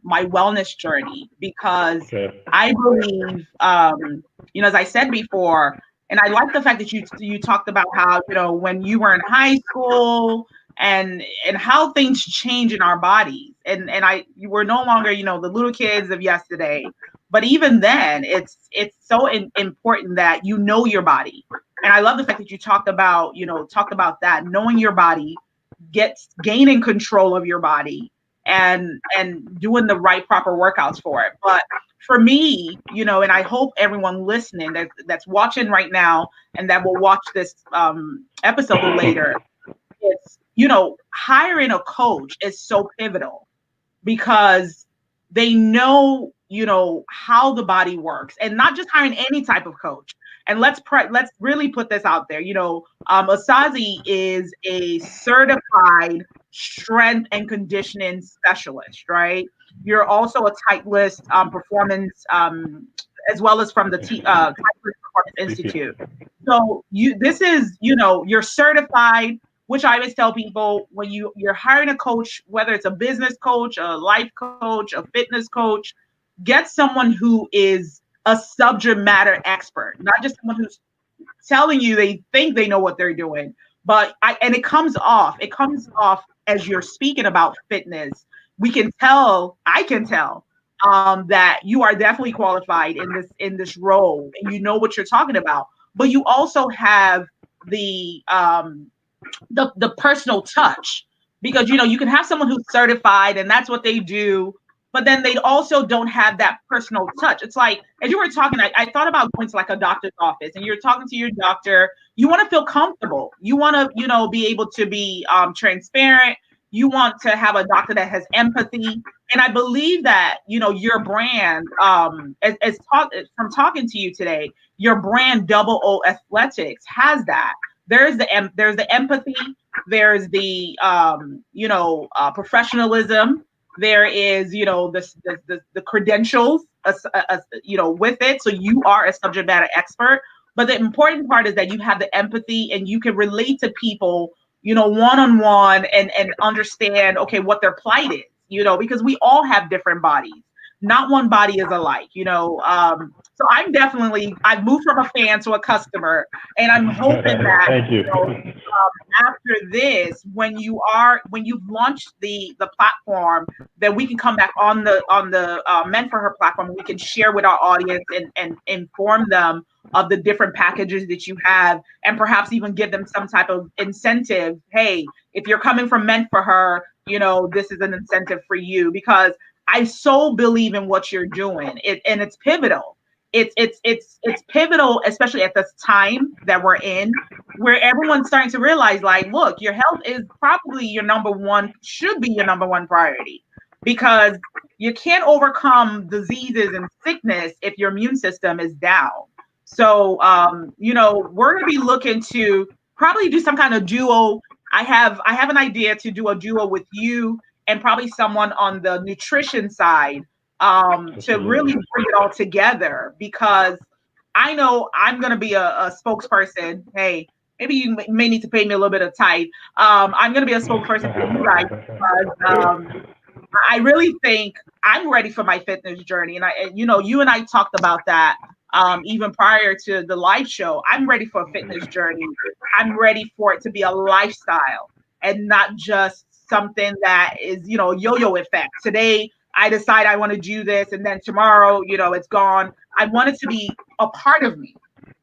my wellness journey, because I believe, as I said before, and I like the fact that you talked about how, when you were in high school and how things change in our bodies, and you were no longer, the little kids of yesterday. But even then, it's so important that you know your body. And I love the fact that you talked about that, knowing your body, gaining control of your body, and doing the right proper workouts for it. But for me, and I hope everyone listening that's watching right now and that will watch this episode later, it's, hiring a coach is so pivotal, because they know, how the body works, and not just hiring any type of coach. And let's really put this out there. Osazi is a certified strength and conditioning specialist, right? You're also a Titleist performance, as well as from the Titleist Performance Institute. So you're certified, which I always tell people, when you're hiring a coach, whether it's a business coach, a life coach, a fitness coach, get someone who is a subject matter expert, not just someone who's telling you they think they know what they're doing. But it comes off as you're speaking about fitness. I can tell that you are definitely qualified in this role, and you know what you're talking about. But you also have the personal touch, because you can have someone who's certified and that's what they do, but then they also don't have that personal touch. It's like, as you were talking, I thought about going to like a doctor's office, and you're talking to your doctor. You want to feel comfortable. You want to, be able to be transparent. You want to have a doctor that has empathy. And I believe that, your brand, from talking to you today, your brand Double O Athletics has that. There's the empathy. There's the professionalism. There is the credentials with it. So you are a subject matter expert. But the important part is that you have the empathy, and you can relate to people one-on-one, and understand what their plight is. Because we all have different bodies. Not one body is alike. So I've moved from a fan to a customer, and I'm hoping that Thank you. After this, when you've launched the platform, that we can come back on the Meant for Her platform, and we can share with our audience and inform them of the different packages that you have, and perhaps even give them some type of incentive. Hey, if you're coming from Meant for Her, this is an incentive for you, because I so believe in what you're doing. And it's pivotal. It's pivotal, especially at this time that we're in, where everyone's starting to realize, like, look, your health is probably should be your number one priority, because you can't overcome diseases and sickness if your immune system is down. So, we're going to be looking to probably do some kind of duo. I have an idea to do a duo with you and probably someone on the nutrition side, to really bring it all together, because I know I'm going to be a spokesperson. Hey, maybe you may need to pay me a little bit of tithe. I'm going to be a spokesperson for you guys, because I really think I'm ready for my fitness journey. And you and I talked about that even prior to the live show. I'm ready for a fitness journey. I'm ready for it to be a lifestyle, and not just something that is, yo-yo effect. Today, I decide I want to do this, and then tomorrow, it's gone. I want it to be a part of me.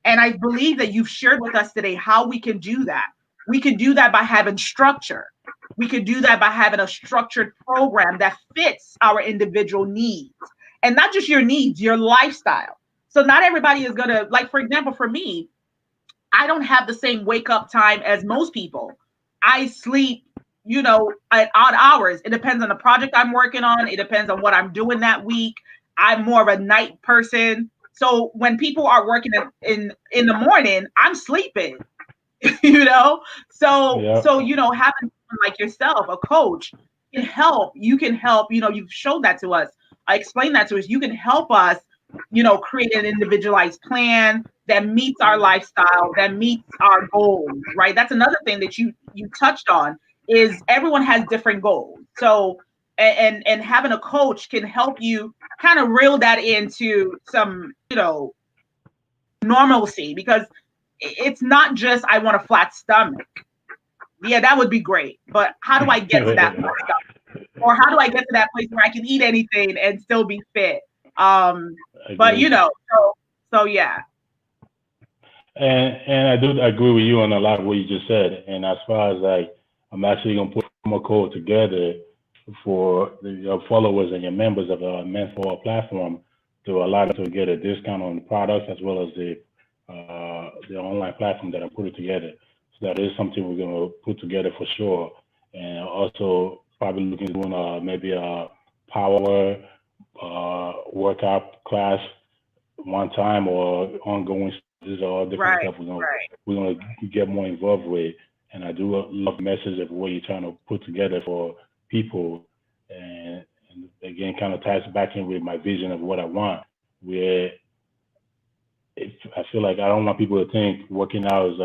And I believe that you've shared with us today how we can do that. We can do that by having structure. We can do that by having a structured program that fits our individual needs, and not just your needs, your lifestyle. So not everybody is going to, like, for example, for me, I don't have the same wake up time as most people. I sleep, at odd hours. It depends on the project I'm working on. It depends on what I'm doing that week. I'm more of a night person. So when people are working in the morning, I'm sleeping, So, Yeah. having someone like yourself, a coach, can help. You can help, you've showed that to us. I explained that to us. You can help us, create an individualized plan that meets our lifestyle, that meets our goals, right? That's another thing that you touched on, is everyone has different goals. So, and having a coach can help you kind of reel that into some, normalcy, because it's not just I want a flat stomach. Yeah, that would be great. But how do I get to that flat stomach? Or how do I get to that place where I can eat anything and still be fit? But so yeah. And I do agree with you on a lot of what you just said. And as far as like, I'm actually gonna put a code together for your followers and your members of the Mentor platform to allow them to get a discount on the products as well as the online platform that I'm putting together. So that is something we're gonna put together for sure. And also probably looking at doing maybe a power workout class one time or ongoing. These are all different stuff we're gonna get more involved with. And I do love the message of what you're trying to put together for people. And again, kind of ties back in with my vision of what I want, where I feel like I don't want people to think working out is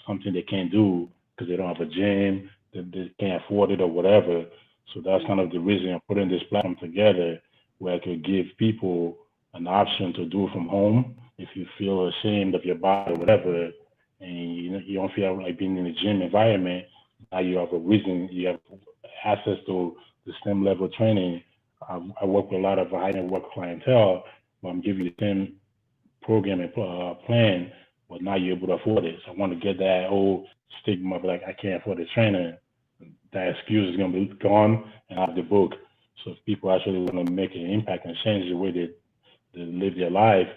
something they can't do because they don't have a gym, they can't afford it or whatever. So that's kind of the reason I'm putting this platform together, where I could give people an option to do it from home if you feel ashamed of your body or whatever, and you don't feel like being in a gym environment. Now you have a reason, you have access to the same level of training. I work with a lot of high net worth clientele, but I'm giving you the same program and plan, but now you're able to afford it. So I want to get that old stigma of like, I can't afford a trainer. That excuse is going to be gone, and I have the book. So if people actually want to make an impact and change the way they live their life,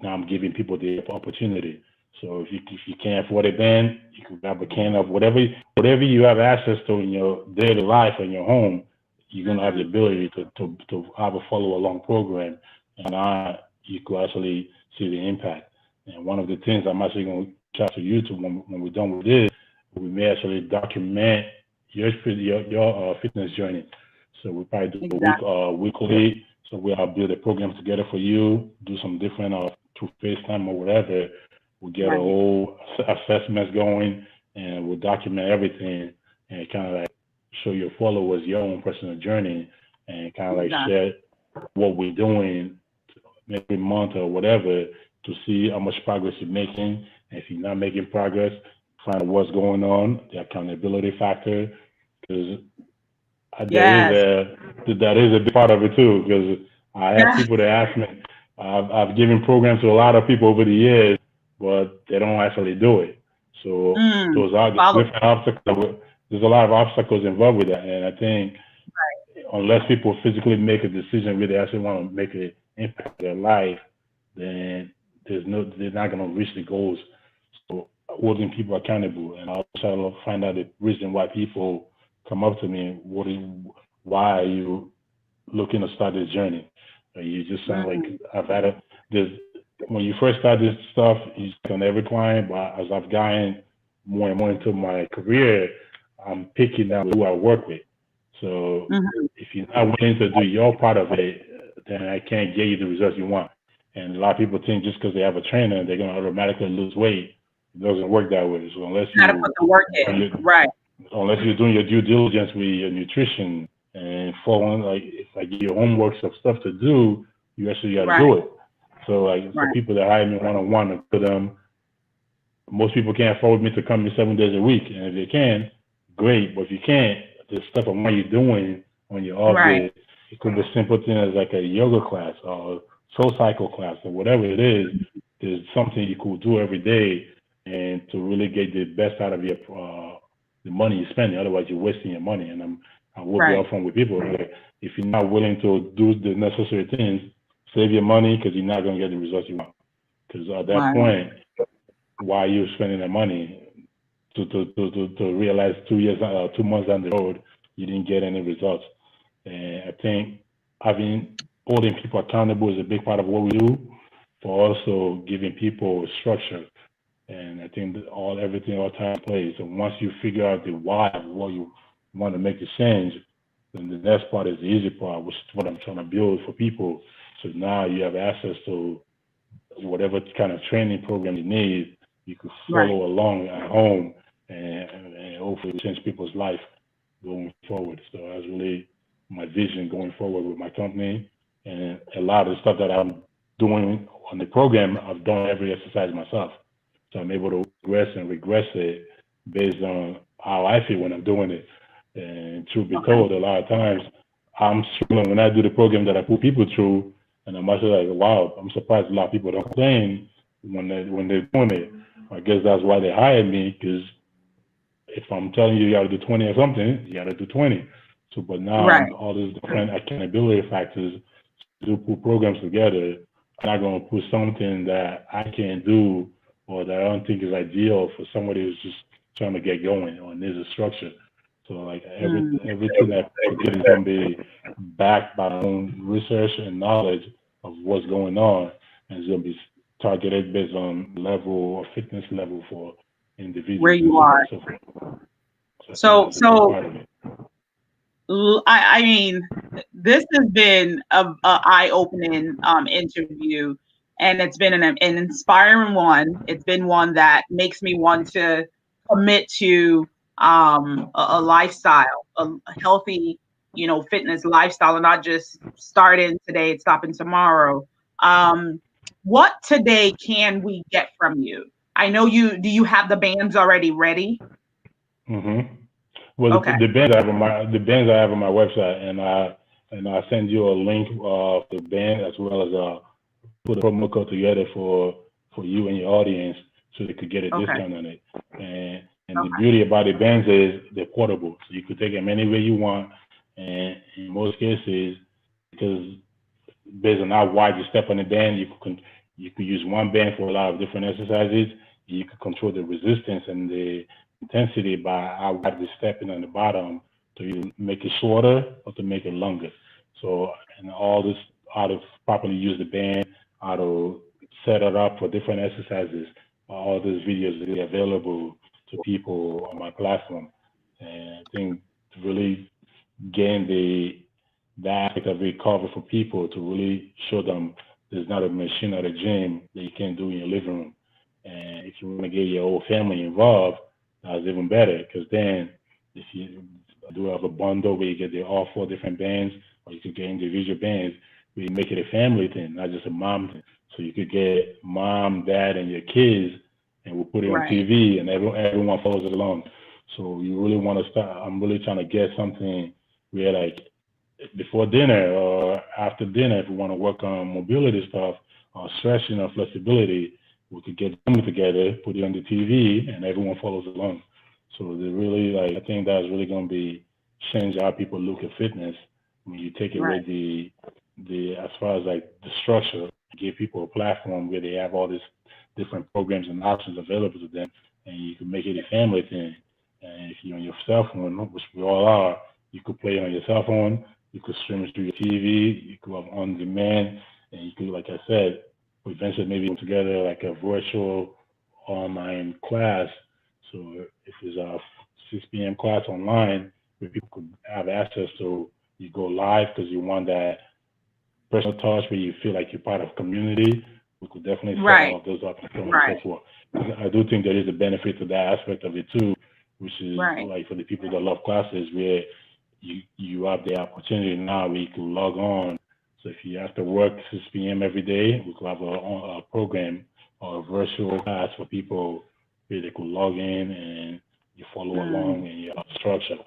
now I'm giving people the opportunity. So if you can't afford it, then you can grab a can of whatever you have access to in your daily life in your home. You're gonna have the ability to have a follow along program, and you could actually see the impact. And one of the things I'm actually going to chat to you to when we're done with this, we may actually document your fitness journey. So we probably do a weekly. So we'll build a program together for you, do some different through FaceTime or whatever. We'll get a whole assessments going, and we'll document everything and kind of like show your followers your own personal journey and kind of like share what we're doing every month or whatever to see how much progress you're making. And if you're not making progress, find out what's going on, the accountability factor, because that is a big part of it too. Because I have people that ask me, I've given programs to a lot of people over the years, but they don't actually do it. So those are different obstacles. There's a lot of obstacles involved with that, and I think unless people physically make a decision, really actually want to make an impact in their life, then they're not going to reach the goals. So holding people accountable, and I'll try to find out the reason why people come up to me. Why are you looking to start this journey? You just sound like when you first start this stuff, you on every client, but as I've gotten more and more into my career, I'm picking out who I work with. So if you're not willing to do your part of it, then I can't get you the results you want. And a lot of people think just because they have a trainer, they're going to automatically lose weight. It doesn't work that way. So unless you put the work in, unless you're doing your due diligence with your nutrition and following, like, if I give you homework of stuff to do, you actually got to do it. So like for people that hire me one-on-one, for them, most people can't afford me to come in 7 days a week. And if they can, great. But if you can't, the stuff I want you doing on your off day It could be a simple thing as like a yoga class or soul cycle class or whatever it is. There's something you could do every day and to really get the best out of your the money you're spending. Otherwise, you're wasting your money. And I will be Right. upfront with people. Like, if you're not willing to do the necessary things, save your money because you're not going to get the results you want. Because at that Right. point, why are you spending the money to realize 2 months down the road you didn't get any results? And I think having holding people accountable is a big part of what we do, but also giving people structure. And I think that everything all time plays. And once you figure out the why of what you want to make the change, then the next part is the easy part, which is what I'm trying to build for people. So now you have access to whatever kind of training program you need. You could Right. follow along at home and hopefully change people's life going forward. So that's really my vision going forward with my company. And a lot of the stuff that I'm doing on the program, I've done every exercise myself. So I'm able to progress and regress it based on how I feel when I'm doing it. And truth be Okay. told, a lot of times I'm struggling when I do the program that I put people through, and I'm actually like, wow, I'm surprised a lot of people don't complain when they're doing it. I guess that's why they hired me, because if I'm telling you you got to do 20 or something, you got to do 20. So, but now Right. all these different accountability factors to put programs together, I'm not going to put something that I can't do or that I don't think is ideal for somebody who's just trying to get going or needs a structure. So like everything that I put is going to be backed by my own research and knowledge of what's going on, and it's going to be targeted based on level or fitness level for individuals. Where you are. So forth. So, that's a big part of it. I mean, this has been a eye-opening interview, and it's been an inspiring one. It's been one that makes me want to commit to a lifestyle, a healthy, fitness lifestyle, and not just starting today and stopping tomorrow. What today can we get from you? I know you. Do you have the bands already ready? Mm-hmm. Well, Okay. the bands I have on my website, and I send you a link of the band as well as put a promo code together for you and your audience so they could get a Okay. discount on it. And the beauty about the bands is they're portable, so you could take them anywhere you want. And in most cases, because based on how wide you step on the band, you could use one band for a lot of different exercises. You could control the resistance and the intensity by how wide we're stepping on the bottom to make it shorter or to make it longer. So, and all this, how to properly use the band, how to set it up for different exercises. All these videos are available to people on my platform. And I think to really gain that aspect of recovery for people, to really show them there's not a machine at a gym that you can do in your living room. And if you want to get your whole family involved, that's even better, because then if you do have a bundle where you get all 4 different bands, or you could get individual bands, we make it a family thing, not just a mom thing. So you could get mom, dad, and your kids, and we'll put it on Right. TV, and everyone follows along. So you really want to start. I'm really trying to get something where, like, before dinner or after dinner, if we want to work on mobility stuff or stretching or flexibility, we could get them together, put it on the TV, and everyone follows along. So they really, like, I think that's really going to be change how people look at fitness when you take away Right. the as far as like the structure, give people a platform where they have all these different programs and options available to them, and you can make it a family thing. And if you're on your cell phone, which we all are, you could play it on your cell phone, you could stream it through your TV, you could have on demand, and you could, like I said, eventually maybe put together like a virtual online class. So if it's a 6 p.m. class online, where people could have access to, you go live because you want that personal touch where you feel like you're part of community. We could definitely set Right. all of those up and so on Right. and so forth. I do think there is a benefit to that aspect of it too, which is Right. like for the people that love classes where you have the opportunity now where you can log on. So if you have to work 6 p.m. every day, we could have a program or a virtual class for people where they could log in and you follow along and you have structure.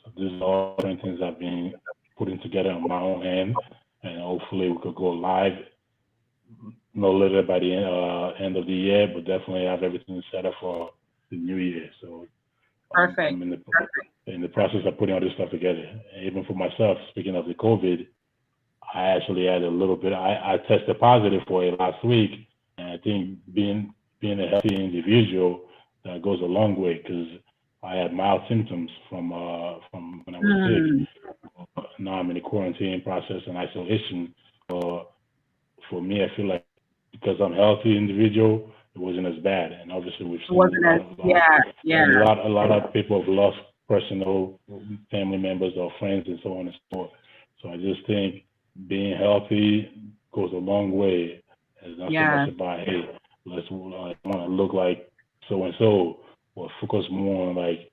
So these are all different things I've been putting together on my own end, and hopefully we could go live no later by the end of the year, but definitely have everything set up for the new year. So Perfect. I'm in the process of putting all this stuff together. And even for myself, speaking of the COVID, I actually had a little bit. I tested positive for it last week, and I think being a healthy individual goes a long way, because I had mild symptoms from when I was sick. Now I'm in the quarantine process and isolation. For me, I feel like because I'm a healthy individual, it wasn't as bad. And obviously we've seen a lot of people have lost personal family members or friends and so on and so forth. So I just think being healthy goes a long way. It's not so much about, hey, I want to look like so and so, or focus more on like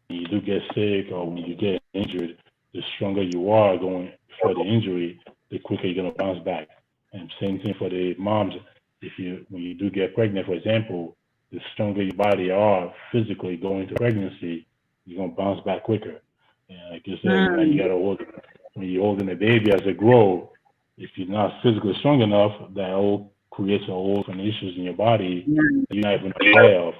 when you do get sick or when you get injured, the stronger you are going for the injury, the quicker you're gonna bounce back. And same thing for the moms. When you do get pregnant, for example, the stronger your body are physically going into pregnancy, you're gonna bounce back quicker. And like you said, when you're holding a baby as it grows, if you're not physically strong enough, that all creates a whole different issues in your body you're not even aware of.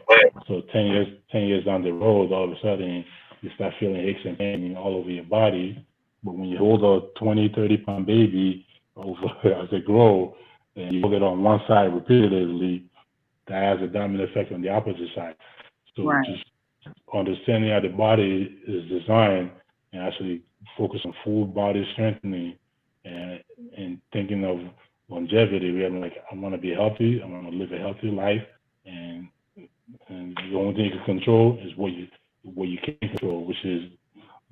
So 10 years down the road, all of a sudden you start feeling aches and pain all over your body. But when you hold a 20, 30-pound baby over as it grows, and you hold it on one side repeatedly, that has a dominant effect on the opposite side. So just understanding how the body is designed and actually focus on full body strengthening and thinking of longevity. We have like, I want to be healthy. I want to live a healthy life, and the only thing you can control is what you can control, which is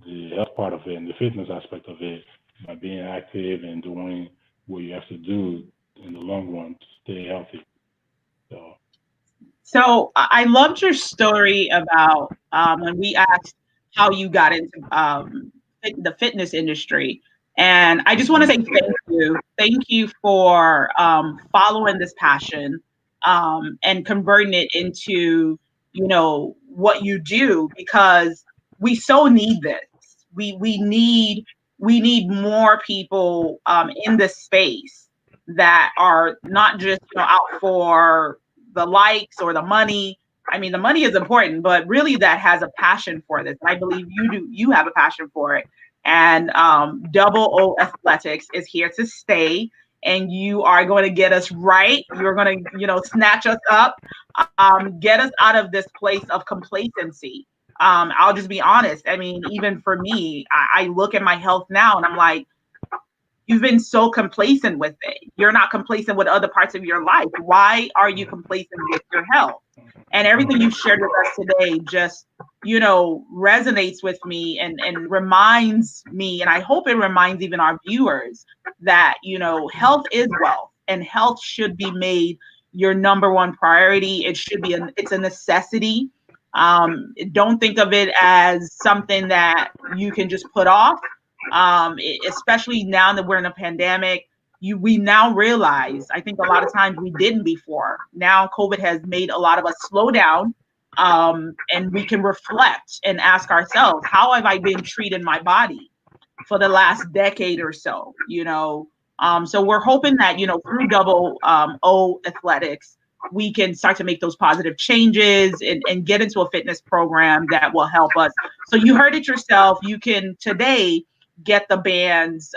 the health part of it and the fitness aspect of it, by being active and doing what you have to do in the long run to stay healthy. So I loved your story about when we asked how you got into the fitness industry. And I just want to say thank you. Thank you for following this passion and converting it into, what you do, because we so need this. We need more people in this space that are not just out for the likes or the money. I mean, the money is important, but really that has a passion for this. I believe you do. You have a passion for it. And Double O Athletics is here to stay, and you are going to get us right. You're going to, snatch us up, get us out of this place of complacency. I'll just be honest. I mean, even for me, I look at my health now and I'm like, you've been so complacent with it. You're not complacent with other parts of your life. Why are you complacent with your health? And everything you've shared with us today just, resonates with me and reminds me, and I hope it reminds even our viewers that, health is wealth, and health should be made your number one priority. It should be, it's a necessity. Don't think of it as something that you can just put off. Especially now that we're in a pandemic, we now realize, I think a lot of times we didn't before. Now COVID has made a lot of us slow down, and we can reflect and ask ourselves, how have I been treating my body for the last decade or so? So we're hoping that, through Double O Athletics, we can start to make those positive changes and get into a fitness program that will help us. So you heard it yourself. You can today get the bands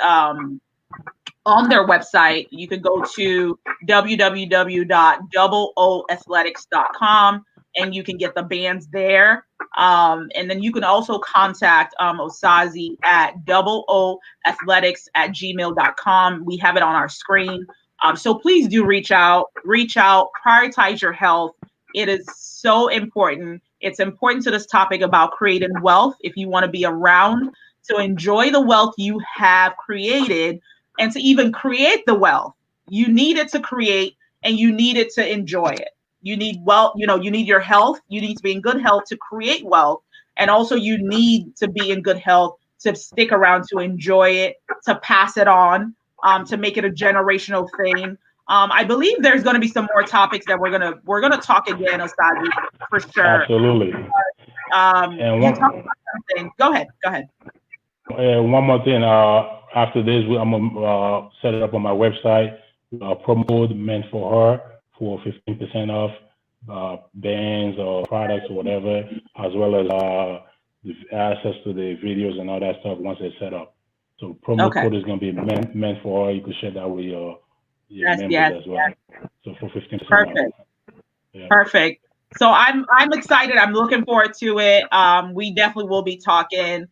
on their website. You can go to www.doubleoathletics.com and you can get the bands there. And then you can also contact Osazi at doubleoathletics@gmail.com. We have it on our screen. So please do reach out, prioritize your health. It is so important. It's important to this topic about creating wealth. If you want to be around to enjoy the wealth you have created, and to even create the wealth, you need it to create and you need it to enjoy it. You need wealth, you need your health. You need to be in good health to create wealth. And also you need to be in good health to stick around, to enjoy it, to pass it on, to make it a generational thing. I believe there's going to be some more topics that we're gonna talk again, Osazi, for sure. Absolutely. You talked about something. Go ahead. one more thing. After this, I'm gonna set it up on my website. Promo code meant for her for 15% off bands or products or whatever, as well as the access to the videos and all that stuff once it's set up. So promo code is gonna be meant for her. You can share that with your members as well. So for 15%. Perfect. Yeah. Perfect. So I'm excited. I'm looking forward to it. We definitely will be talking.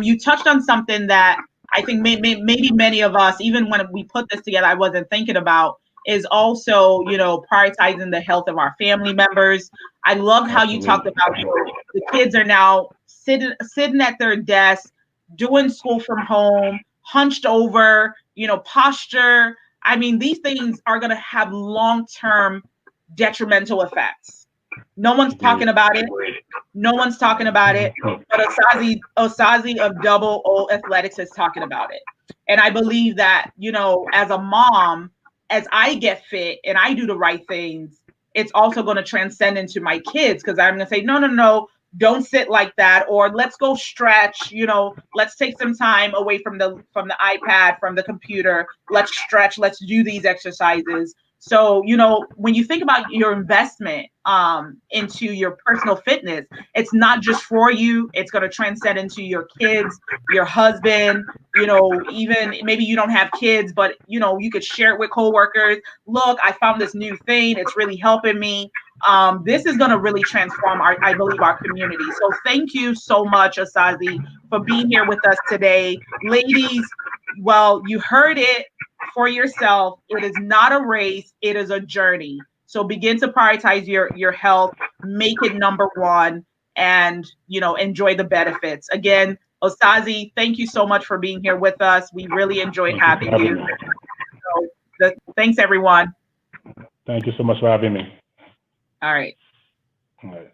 You touched on something that I think maybe many of us, even when we put this together, I wasn't thinking about, is also, you know, prioritizing the health of our family members. I love how you talked about, you know, the kids are now sitting at their desk, doing school from home, hunched over, you know, posture. I mean, these things are going to have long-term detrimental effects. No one's talking about it. No one's talking about it. But Osazi of Double O Athletics is talking about it. And I believe that, you know, as a mom, as I get fit and I do the right things, it's also going to transcend into my kids, because I'm going to say, no, don't sit like that, or let's go stretch, you know, let's take some time away from the iPad, from the computer, let's stretch, let's do these exercises. So, you know, when you think about your investment into your personal fitness, it's not just for you, it's going to transcend into your kids, your husband, you know, even maybe you don't have kids, but, you know, you could share it with coworkers. Look, I found this new thing. It's really helping me. This is going to really transform I believe, our community. So thank you so much, Osazi, for being here with us today. Ladies, well, you heard it for yourself. It is not a race. It is a journey. So begin to prioritize your health, make it number one, and, you know, enjoy the benefits. Again, Osazi, thank you so much for being here with us. We really enjoyed having you. So, thanks, everyone. Thank you so much for having me. All right. All right.